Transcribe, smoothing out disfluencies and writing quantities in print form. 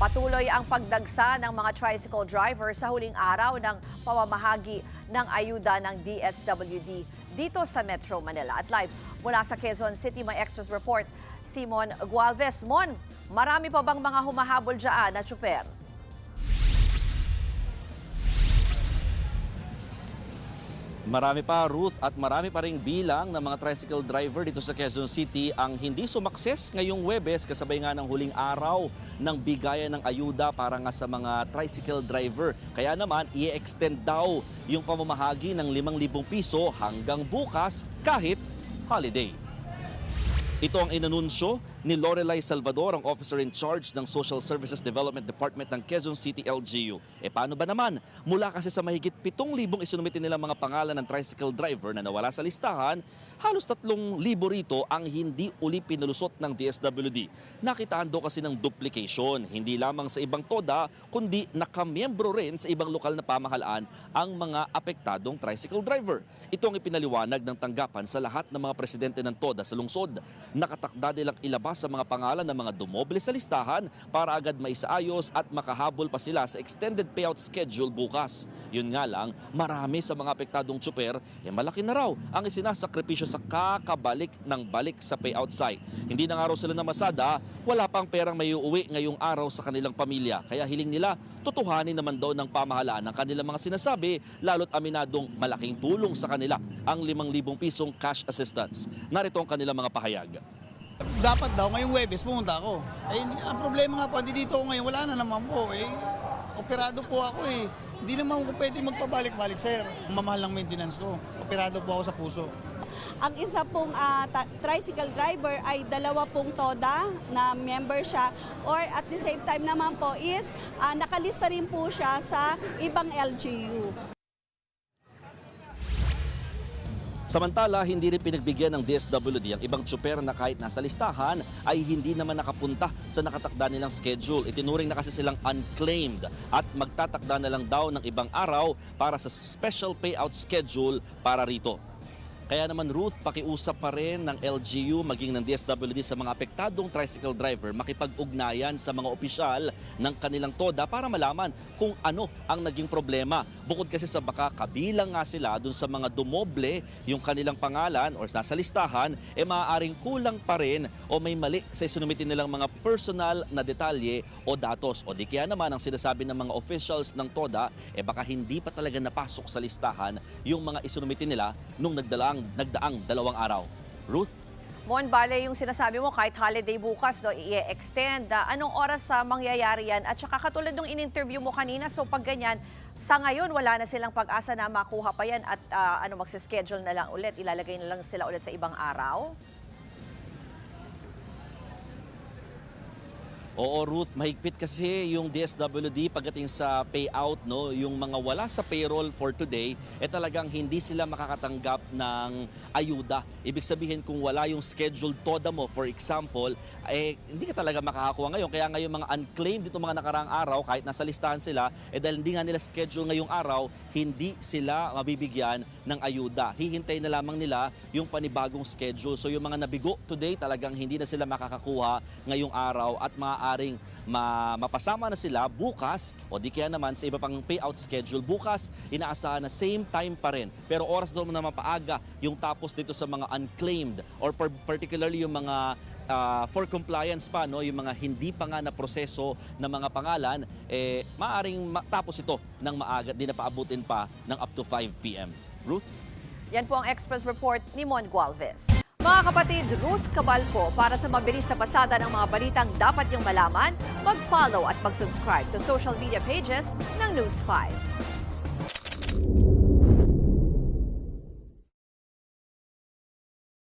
Patuloy ang pagdagsa ng mga tricycle driver sa huling araw ng pamamahagi ng ayuda ng DSWD dito sa Metro Manila. At live mula sa Quezon City, may extras report, Simon Gualvez. Mon, marami pa bang mga humahabol dyan na tsuper? Marami pa, Ruth, at marami pa ring bilang ng mga tricycle driver dito sa Quezon City ang hindi sumakses ngayong Huwebes kasabay nga ng huling araw ng bigayan ng ayuda para nga sa mga tricycle driver. Kaya naman, i-extend daw yung pamamahagi ng 5,000 piso hanggang bukas kahit holiday. Ito ang inanunsyo ni Lorelai Salvador, ang officer in charge ng Social Services Development Department ng Quezon City LGU. Paano ba naman? Mula kasi sa mahigit 7,000 isinumite nilang mga pangalan ng tricycle driver na nawala sa listahan, halos 3,000 rito ang hindi uli pinalusot ng DSWD. Nakitaan daw kasi ng duplication, hindi lamang sa ibang TODA, kundi nakamiyembro rin sa ibang lokal na pamahalaan ang mga apektadong tricycle driver. Ito ang ipinaliwanag ng tanggapan sa lahat ng mga presidente ng TODA sa lungsod. Nakatakda nilang ilabas sa mga pangalan ng mga dumoble sa listahan para agad maisaayos at makahabol pa sila sa extended payout schedule bukas. Yun nga lang, marami sa mga apektadong tsuper, malaki na raw ang isinasakripisyo sa kakabalik ng balik sa payout site. Hindi na nga raw sila namasada, wala pang perang may uuwi ngayong araw sa kanilang pamilya. Kaya hiling nila, tutuhanin naman daw ng pamahalaan ng kanilang mga sinasabi, lalo't aminadong malaking tulong sa kanila ang 5,000 pisong cash assistance. Narito ang kanilang mga pahayag. Dapat daw ngayong Huwebes pumunta ako. Ang problema nga po, dito ako ngayon, wala na naman po. Operado po ako Hindi naman ko pwede magpabalik-balik, sir. Mamahal ng maintenance ko. Operado po ako sa puso. Ang isa pong tricycle driver ay 2 pong TODA na member siya, or at the same time naman po is nakalista rin po siya sa ibang LGU. Samantala, hindi rin pinagbigyan ng DSWD ang ibang tsuper na kahit nasa listahan ay hindi naman nakapunta sa nakatakda nilang schedule. Itinuring na kasi silang unclaimed at magtatakda na lang daw ng ibang araw para sa special payout schedule para rito. Kaya naman, Ruth, pakiusap pa rin ng LGU maging ng DSWD sa mga apektadong tricycle driver makipag-ugnayan sa mga opisyal ng kanilang TODA para malaman kung ano ang naging problema. Bukod kasi sa baka kabilang nga sila dun sa mga dumoble yung kanilang pangalan or nasa listahan, maaaring kulang pa rin o may mali sa isinumitin nilang mga personal na detalye o datos. O di kaya naman ang sinasabi ng mga officials ng TODA, baka hindi pa talaga napasok sa listahan yung mga isinumitin nila nung nagdaang 2 araw. Ruth? Mon, bale yung sinasabi mo, kahit holiday bukas, i-extend. Anong oras mangyayari yan? At saka katulad nung in-interview mo kanina, so pag ganyan, sa ngayon wala na silang pag-asa na makuha pa yan at magsischedule na lang ulit, ilalagay na lang sila ulit sa ibang araw? Oo, Ruth, mahigpit kasi yung DSWD pagdating sa payout, no, yung mga wala sa payroll for today, talagang hindi sila makakatanggap ng ayuda. Ibig sabihin, kung wala yung scheduled TODA mo, for example, hindi ka talaga makakakuha ngayon. Kaya ngayon mga unclaimed dito mga nakaraang araw, kahit nasa listahan sila, dahil hindi nga nila schedule ngayong araw, hindi sila mabibigyan ng ayuda. Hihintay na lamang nila yung panibagong schedule. So yung mga nabigo today, talagang hindi na sila makakakuha ngayong araw at maaaring mapasama na sila bukas o di kaya naman sa iba pang payout schedule bukas, inaasahan na same time pa rin. Pero oras daw na mapaaga yung tapos dito sa mga unclaimed or particularly yung mga for compliance pa, no, yung mga hindi pa nga na proseso ng mga pangalan, maaaring tapos ito ng maaga, di na paabutin pa ng up to 5 p.m. Ruth? Yan po ang Express Report ni Mon Gualvez. Mga kapatid, Ruth Cabalco, para sa mabilis na pasada ng mga balitang dapat niyong malaman, mag-follow at mag-subscribe sa social media pages ng News 5.